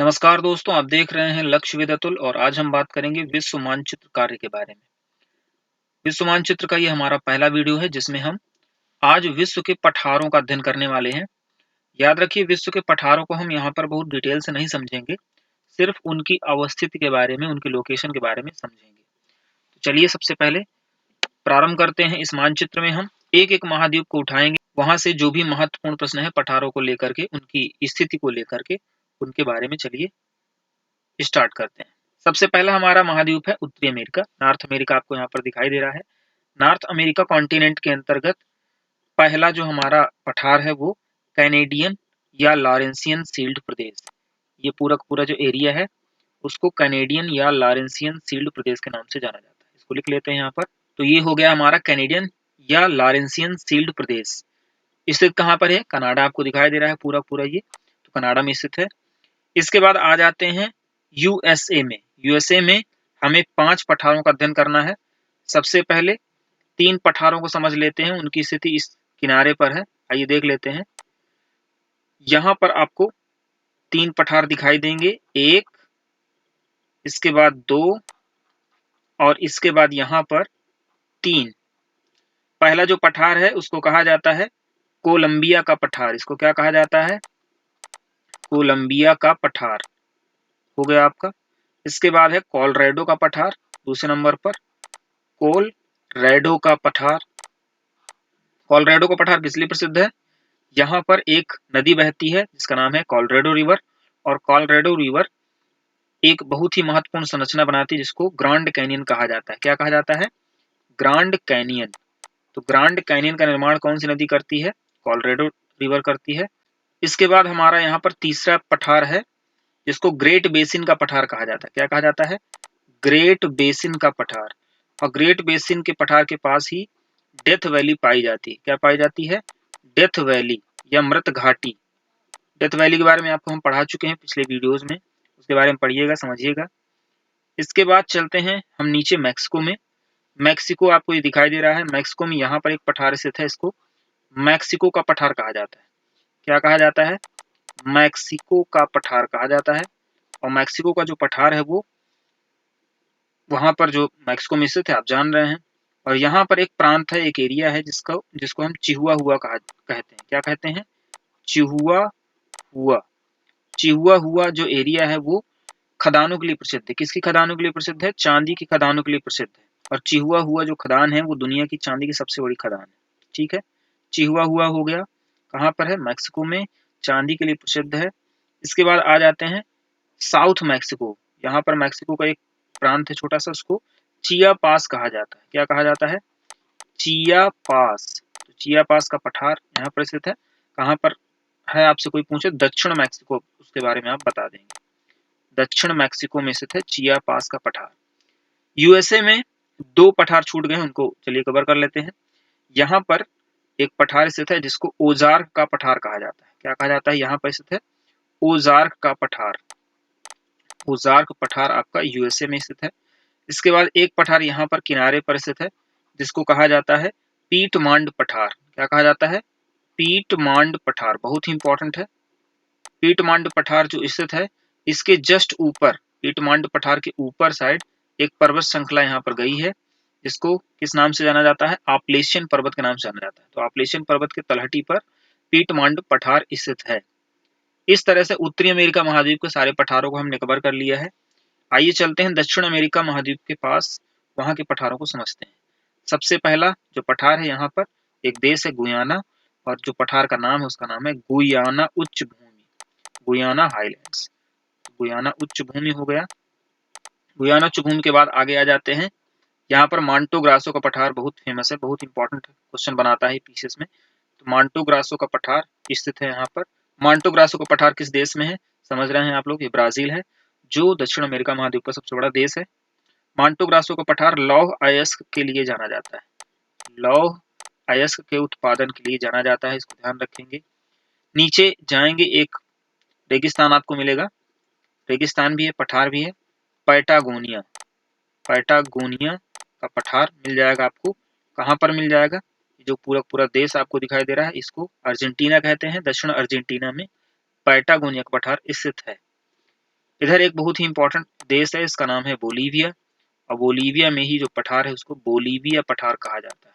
नमस्कार दोस्तों, आप देख रहे हैं लक्ष्य विद अतुल और आज हम बात करेंगे विश्व मानचित्र कार्य के बारे में। विश्व मानचित्र का ये हमारा पहला वीडियो है जिसमें हम आज विश्व के पठारों का अध्ययन करने वाले हैं। याद रखिए, विश्व के पठारों को हम यहाँ पर बहुत डिटेल से नहीं समझेंगे, सिर्फ उनकी अवस्थिति के बारे में, उनकी लोकेशन के बारे में समझेंगे। तो चलिए सबसे पहले प्रारंभ करते हैं। इस मानचित्र में हम एक एक महाद्वीप को उठाएंगे, वहां से जो भी महत्वपूर्ण प्रश्न है पठारों को लेकर के, उनकी स्थिति को लेकर के, उनके बारे में चलिए स्टार्ट करते हैं। सबसे पहला हमारा महाद्वीप है उत्तरी अमेरिका। नॉर्थ अमेरिका आपको यहाँ पर दिखाई दे रहा है। नॉर्थ अमेरिका कॉन्टिनेंट के अंतर्गत पहला जो हमारा पठार है वो कैनेडियन या लॉरेंसियन सील्ड प्रदेश। ये पूरा का पूरा जो एरिया है उसको कैनेडियन या लॉरेंसियन सील्ड प्रदेश के नाम से जाना जाता है। इसको लिख लेते हैं यहाँ पर। तो ये हो गया हमारा कैनेडियन या लॉरेंसियन सील्ड प्रदेश। स्थित कहाँ पर है? कनाडा आपको दिखाई दे रहा है पूरा पूरा ये, तो कनाडा में स्थित है। इसके बाद आ जाते हैं यूएसए में। यूएसए में हमें 5 पठारों का अध्ययन करना है। सबसे पहले 3 पठारों को समझ लेते हैं, उनकी स्थिति इस किनारे पर है। आइए देख लेते हैं। यहाँ पर आपको 3 पठार दिखाई देंगे, 1, इसके बाद 2 और इसके बाद यहाँ पर 3। पहला जो पठार है उसको कहा जाता है कोलंबिया का पठार। इसको क्या कहा जाता है? कोलंबिया का पठार हो गया आपका। इसके बाद है कोलोराडो का पठार दूसरे नंबर पर। कोलोराडो का पठार। कोलोराडो का पठार किस लिए प्रसिद्ध है? यहाँ पर एक नदी बहती है जिसका नाम है कोलोराडो रिवर, और कोलोराडो रिवर एक बहुत ही महत्वपूर्ण संरचना बनाती है जिसको ग्रांड कैनियन कहा जाता है। क्या कहा जाता है? Grand canyon. तो ग्रांड कैनियन का निर्माण कौन सी नदी करती है? कोलोराडो रिवर करती है। इसके बाद हमारा यहाँ पर तीसरा पठार है जिसको ग्रेट बेसिन का पठार कहा जाता है। क्या कहा जाता है? ग्रेट बेसिन का पठार। और ग्रेट बेसिन के पठार के पास ही डेथ वैली पाई जाती है। क्या पाई जाती है? डेथ वैली या मृत घाटी। डेथ वैली के बारे में आपको हम पढ़ा चुके हैं पिछले वीडियोस में, उसके बारे में पढ़िएगा, समझिएगा। इसके बाद चलते हैं हम नीचे मैक्सिको में। मैक्सिको आपको ये दिखाई दे रहा है। मैक्सिको में यहाँ पर एक पठार स्थित है, इसको मैक्सिको का पठार कहा जाता है। क्या कहा जाता है? मैक्सिको का पठार कहा जाता है। और मैक्सिको का जो पठार है वो वहां पर जो मैक्सिको में स्थित है, आप जान रहे हैं। और यहाँ पर एक प्रांत है, एक एरिया है जिसको हम चिहुआ हुआ कहते हैं। क्या कहते हैं? चिहुआ हुआ। चिहुआ हुआ जो एरिया है वो खदानों के लिए प्रसिद्ध है। किसकी खदानों के लिए प्रसिद्ध है? चांदी की खदानों के लिए प्रसिद्ध है। और चिहुआ हुआ जो खदान है वो दुनिया की चांदी की सबसे बड़ी खदान है। ठीक है, चिहुआ हुआ हो गया। कहाँ पर है? मैक्सिको में, चांदी के लिए प्रसिद्ध है। इसके बाद आ जाते हैं साउथ मैक्सिको। यहाँ पर मैक्सिको का एक प्रांत है छोटा सा, उसको चिया पास कहा जाता है। क्या कहा जाता है? चिया पास। तो चिया पास का पठार यहाँ पर स्थित है। कहाँ पर है? आपसे कोई पूछे दक्षिण मैक्सिको, उसके बारे में आप बता देंगे। दक्षिण मैक्सिको में स्थित है चिया पास का पठार। यूएसए में 2 पठार छूट गए, उनको चलिए कवर कर लेते हैं। यहाँ पर एक पठार स्थित है जिसको ओजार्क का पठार कहा जाता है। क्या कहा जाता है? यहाँ पर स्थित है ओजार्क का पठार। ओजार्क पठार आपका यूएसए में स्थित है। इसके बाद एक पठार यहाँ पर किनारे पर स्थित है जिसको कहा जाता है पीटमांड पठार। क्या कहा जाता है? पीटमांड पठार, बहुत ही इंपॉर्टेंट है। पीटमांड पठार जो स्थित है इसके जस्ट ऊपर, पीटमांड पठार के ऊपर साइड एक पर्वत श्रृंखला यहाँ पर गई है जिसको किस नाम से जाना जाता है? आपलेशियन पर्वत के नाम से जाना जाता है। तो आपलेशियन पर्वत के तलहटी पर पीटमांड पठार स्थित है। इस तरह से उत्तरी अमेरिका महाद्वीप के सारे पठारों को हमने कवर कर लिया है। आइए चलते हैं दक्षिण अमेरिका महाद्वीप के पास, वहां के पठारों को समझते हैं। सबसे पहला जो पठार है यहाँ पर एक देश है गुयाना, और जो पठार का नाम है उसका नाम है गुयाना उच्च भूमि, गुयाना हाईलैंड्स। गुयाना उच्च भूमि हो गया। गुयाना उच्च भूमि के बाद आगे आ जाते हैं। यहाँ पर मांटो ग्रासो का पठार बहुत फेमस है, बहुत इंपॉर्टेंट क्वेश्चन बनाता है पीसीएस में। तो मांटो ग्रासो का पठार स्थित है यहाँ पर। मांटो ग्रासो का पठार किस देश में है? समझ रहे हैं आप लोग? ये ब्राजील है, जो दक्षिण अमेरिका महाद्वीप का सबसे बड़ा देश है। मांटो ग्रासो का पठार लौह अयस्क के लिए जाना जाता है। लौह अयस्क के उत्पादन के लिए जाना जाता है, इसको ध्यान रखेंगे। नीचे जाएंगे एक रेगिस्तान आपको मिलेगा, रेगिस्तान भी है, पठार भी है, पैटागोनिया। पैटागोनिया का पठार मिल जाएगा आपको। कहाँ पर मिल जाएगा? जो पूरा पूरा देश आपको दिखाई दे रहा है इसको अर्जेंटीना कहते हैं। दक्षिण अर्जेंटीना में पैटागोनिया का पठार स्थित है। इधर एक बहुत ही इंपॉर्टेंट देश है, इसका नाम है बोलीविया, और बोलीविया में ही जो पठार है उसको बोलीविया पठार कहा जाता है।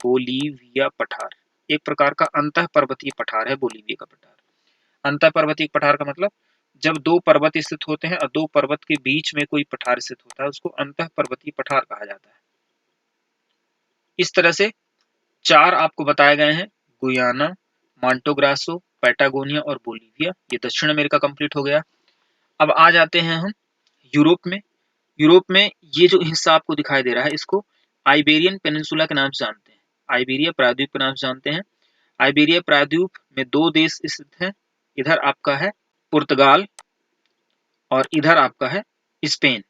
बोलीविया पठार एक प्रकार का अंतः पर्वतीय पठार है। बोलीविया का पठार अंतः पर्वतीय पठार का मतलब जब दो पर्वत स्थित होते हैं और दो पर्वत के बीच में कोई पठार स्थित होता है उसको अंतः पर्वतीय पठार कहा जाता है। इस तरह से 4 आपको बताए गए हैं, गुयाना, मांटो ग्रासो, पैटागोनिया और बोलीविया। ये दक्षिण अमेरिका कंप्लीट हो गया। अब आ जाते हैं हम यूरोप में। यूरोप में ये जो हिस्सा आपको दिखाई दे रहा है इसको आइबेरियन पेनिनसुला के नाम से जानते हैं, आइबेरिया प्रायद्वीप के नाम से जानते हैं। आइबेरिया प्रायद्वीप में 2 देश स्थित हैं, इधर आपका है पुर्तगाल और इधर आपका है स्पेन।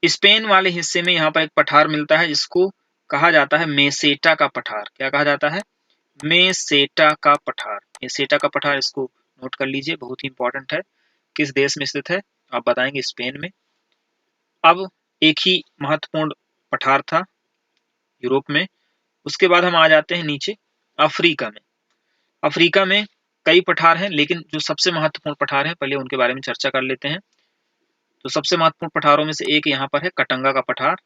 स्पेन वाले हिस्से में यहाँ पर एक पठार मिलता है जिसको कहा जाता है मेसेटा का पठार। क्या कहा जाता है? मेसेटा का पठार। मेसेटा का पठार इसको नोट कर लीजिए, बहुत ही इंपॉर्टेंट है। किस देश में स्थित है? आप बताएंगे स्पेन में। अब एक ही महत्वपूर्ण पठार था यूरोप में। उसके बाद हम आ जाते हैं नीचे अफ्रीका में। अफ्रीका में कई पठार हैं, लेकिन जो सबसे महत्वपूर्ण पठार है पहले उनके बारे में चर्चा कर लेते हैं। तो सबसे महत्वपूर्ण पठारों में से एक यहाँ पर है कटंगा का पठार।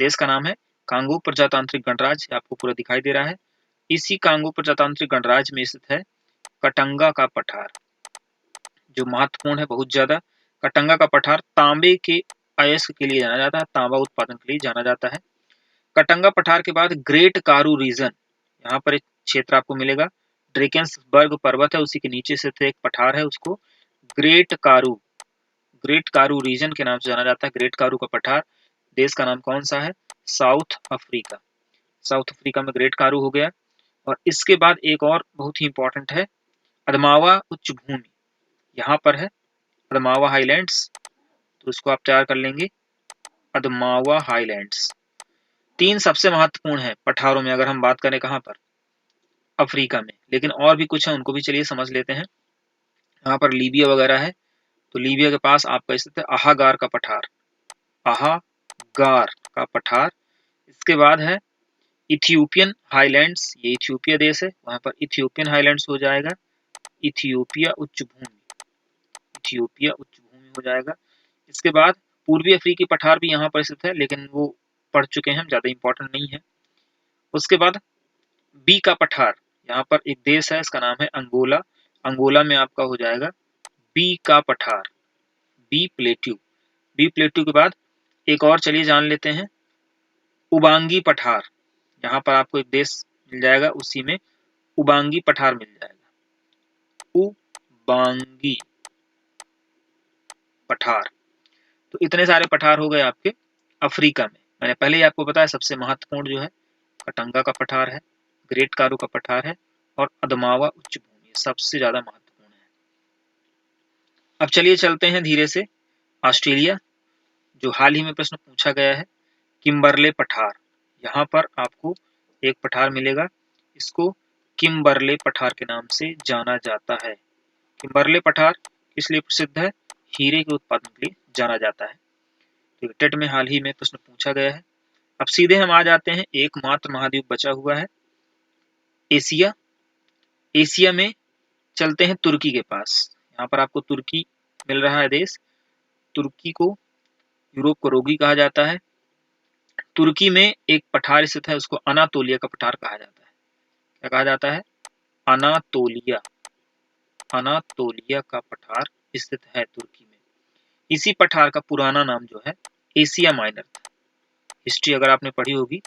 देश का नाम है कांगो प्रजातांत्रिक गणराज्य, आपको पूरा दिखाई दे रहा है। इसी कांगो प्रजातांत्रिक गणराज्य में स्थित है कटंगा का पठार, जो महत्वपूर्ण है बहुत ज्यादा। कटंगा का पठार तांबे के अयस्क के लिए जाना जाता है, तांबा उत्पादन के लिए जाना जाता है। कटंगा पठार के बाद ग्रेट कारू रीजन, यहाँ पर एक क्षेत्र आपको मिलेगा। ड्रेकेंसबर्ग पर्वत है, उसी के नीचे से एक पठार है, उसको ग्रेट कारू रीजन के नाम से जाना जाता है। ग्रेट कारू का पठार। देश का नाम कौन सा है? South Africa. साउथ अफ्रीका में ग्रेट कारू हो गया। और इसके बाद एक और बहुत ही इंपॉर्टेंट है अदमावा उच्च भूमि, यहाँ पर है अदमावा हाईलैंड्स, तो इसको आप तैयार कर लेंगे अदमावा हाईलैंड्स। 3 सबसे महत्वपूर्ण है पठारों में, अगर हम बात करें कहाँ पर? अफ्रीका में। लेकिन और भी कुछ है, उनको भी चलिए समझ लेते हैं। यहाँ पर लीबिया वगैरह है, तो लीबिया के पास आपका स्थित है अहागार का पठार, अहागार का पठार। इसके बाद है इथियोपियन हाईलैंड्स, ये इथियोपिया देश है, वहां पर इथियोपियन हाईलैंड्स हो जाएगा। इथियोपिया उच्च भूमि, इथियोपिया उच्च भूमि हो जाएगा। इसके बाद पूर्वी अफ्रीकी पठार भी यहाँ पर स्थित है, लेकिन वो पढ़ चुके हैं, ज्यादा इंपॉर्टेंट नहीं है। उसके बाद बी का पठार, यहाँ पर एक देश है, इसका नाम है अंगोला। अंगोला में आपका हो जाएगा बी का पठार, बी प्लेट्यू। बी प्लेट्यू के बाद एक और चलिए जान लेते हैं उबांगी पठार। यहाँ पर आपको एक देश मिल जाएगा, उसी में उबांगी पठार मिल जाएगा, उबांगी पठार। तो इतने सारे पठार हो गए आपके अफ्रीका में। मैंने पहले ही आपको बताया सबसे महत्वपूर्ण जो है कटंगा का पठार है, ग्रेट कारू का पठार है और अदमावा उच्च भूमि सबसे ज्यादा महत्वपूर्ण है। अब चलिए चलते हैं धीरे से ऑस्ट्रेलिया, जो हाल ही में प्रश्न पूछा गया है, किम्बरले पठार। यहाँ पर आपको एक पठार मिलेगा, इसको किम्बरले पठार के नाम से जाना जाता है। किम्बरले पठार किस लिए प्रसिद्ध है? हीरे के उत्पादन के लिए जाना जाता है। तो टेट में हाल ही में प्रश्न पूछा गया है। अब सीधे हम आ जाते हैं, एकमात्र महाद्वीप बचा हुआ है एशिया। एशिया में चलते हैं तुर्की के पास। यहाँ पर आपको तुर्की मिल रहा है देश। तुर्की को यूरोप को रोगी कहा जाता है। तुर्की में एक पठार स्थित है, उसको अनातोलिया का पठार कहा जाता है। क्या कहा जाता है? अनातोलिया, अनातोलिया का पठार स्थित है तुर्की में। इसी पठार का पुराना नाम जो है एशिया माइनर था। हिस्ट्री अगर आपने पढ़ी होगी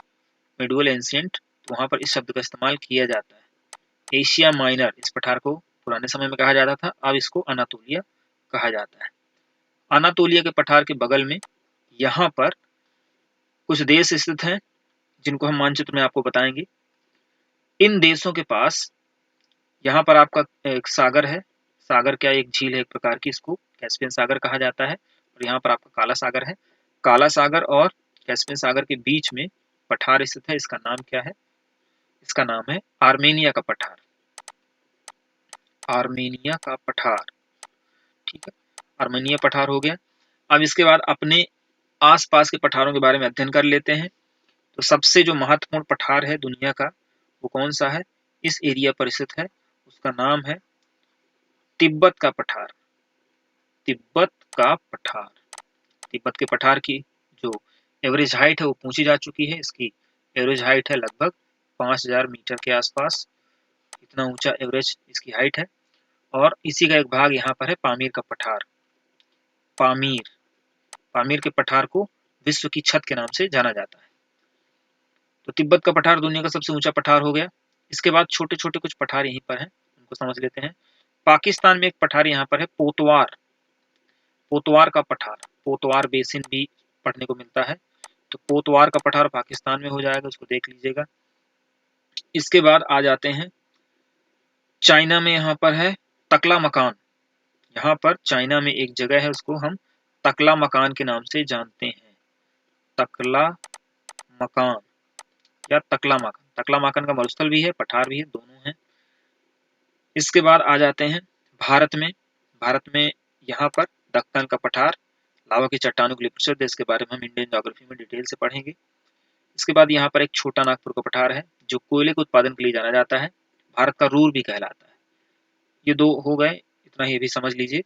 मिडुअल एंशिएंट, तो वहां पर इस शब्द का इस्तेमाल किया जाता है। एशिया माइनर इस पठार को पुराने समय में कहा जाता था, अब इसको अनातोलिया कहा जाता है। अनातोलिया के पठार के बगल में यहाँ पर कुछ देश स्थित हैं, जिनको हम मानचित्र में आपको बताएंगे। इन देशों के पास यहाँ पर आपका एक सागर है, सागर क्या एक झील है एक प्रकार की, इसको कैस्पियन सागर कहा जाता है। और यहाँ पर आपका काला सागर है। काला सागर और कैस्पियन सागर के बीच में पठार स्थित है, इसका नाम क्या है? इसका नाम है आर्मेनिया का पठार, आर्मेनिया का पठार। ठीक है, आर्मेनिया पठार हो गया। अब इसके बाद अपने आसपास के पठारों के बारे में अध्ययन कर लेते हैं। तो सबसे जो महत्वपूर्ण पठार है दुनिया का वो कौन सा है? इस एरिया पर स्थित है, उसका नाम है तिब्बत का पठार। तिब्बत का पठार। तिब्बत के पठार की जो एवरेज हाइट है वो पूछी जा चुकी है। इसकी एवरेज हाइट है लगभग 5000 मीटर के आसपास, इतना ऊंचा एवरेज इसकी हाइट है। और इसी का एक भाग यहाँ पर है पामीर का पठार। पामीर के पठार को विश्व की छत के नाम से जाना जाता है। तो तिब्बत का पठार दुनिया का सबसे ऊंचा पठार हो गया। इसके बाद छोटे छोटे कुछ पठार यहीं पर हैं, उनको समझ लेते हैं। पाकिस्तान में एक पठार यहाँ पर है पोतवार, पोतवार का पठार। पोतवार बेसिन भी पढ़ने को मिलता है, तो पोतवार का पठार पाकिस्तान में हो जाएगा, उसको देख लीजिएगा। इसके बाद आ जाते हैं चाइना में, यहाँ पर है तकला मकान। यहाँ पर चाइना में एक जगह है, उसको हम तकला मकान के नाम से जानते हैं। तकला मकान या तकला मकान। तकला मकान का मरुस्थल भी है, पठार भी है, दोनों हैं। इसके बाद आ जाते हैं भारत में। भारत में यहाँ पर दक्कन का पठार लावा की चट्टानों के लिए प्रसिद्ध है। इसके बारे में हम इंडियन ज्योग्राफी में डिटेल से पढ़ेंगे। इसके बाद यहाँ पर एक छोटा नागपुर का पठार है, जो कोयले के उत्पादन के लिए जाना जाता है। भारत का रूर भी कहलाता है। ये दो हो गए, इतना ही भी समझ लीजिए।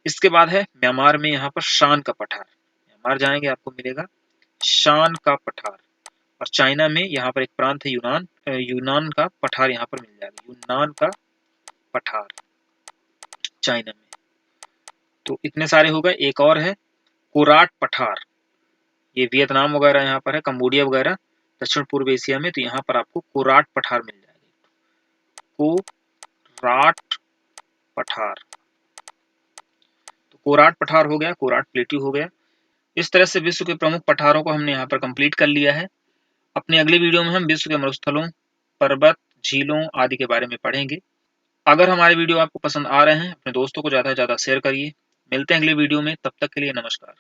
इसके बाद है म्यांमार में यहाँ पर शान का पठार। म्यांमार जाएंगे आपको मिलेगा शान का पठार। और चाइना में यहाँ पर एक प्रांत है यूनान, यूनान का पठार यहाँ पर मिल जाएगा। यूनान का पठार चाइना में। तो इतने सारे हो गए। एक और है कोराट पठार। ये वियतनाम वगैरह यहाँ पर है, कंबोडिया वगैरह दक्षिण पूर्व एशिया में। तो यहाँ पर आपको कोराट पठार मिल जाएगा। कोराट पठार, तो कोराट पठार हो गया, कोराट प्लेट्यू हो गया। इस तरह से विश्व के प्रमुख पठारों को हमने यहाँ पर कंप्लीट कर लिया है। अपने अगले वीडियो में हम विश्व के मरुस्थलों, पर्वत, झीलों आदि के बारे में पढ़ेंगे। अगर हमारे वीडियो आपको पसंद आ रहे हैं, अपने दोस्तों को ज्यादा से ज्यादा शेयर करिए। मिलते हैं अगले वीडियो में, तब तक के लिए नमस्कार।